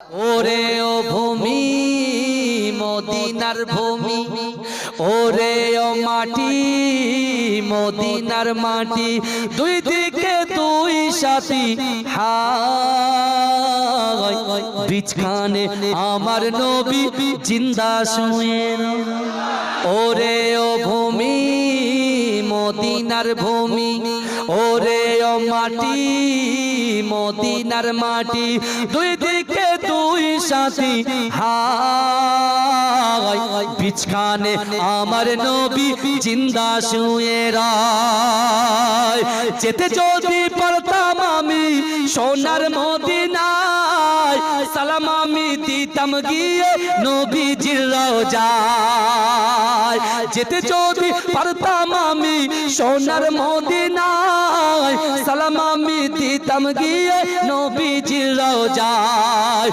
ওরে ও ভূমি মদিনার ভূমি, ওরে ও মাটি মদিনার মাটি, দুই দিকে দুই সাথী হায়, বিছখানে আমার নবী জিন্দা শুয়ে। ওরে ও ভূমি মদিনার ভূমি, ওরে ও মাটি মদিনার মাটি, দুই দিকে দুই সাথী হায়, বিছখানে আমার নবী জিন্দা শুয়ে রায়। যেতে যদি পারতাম আমি সোনার মদিনায়, সালাম আমি দিতাম গিয়ে নবীজির রওজায়। যেতে যদি পারতাম আমি সোনার মদিনায়, সালাম আমি দিতাম গিয়ে নবীজির রওজায়।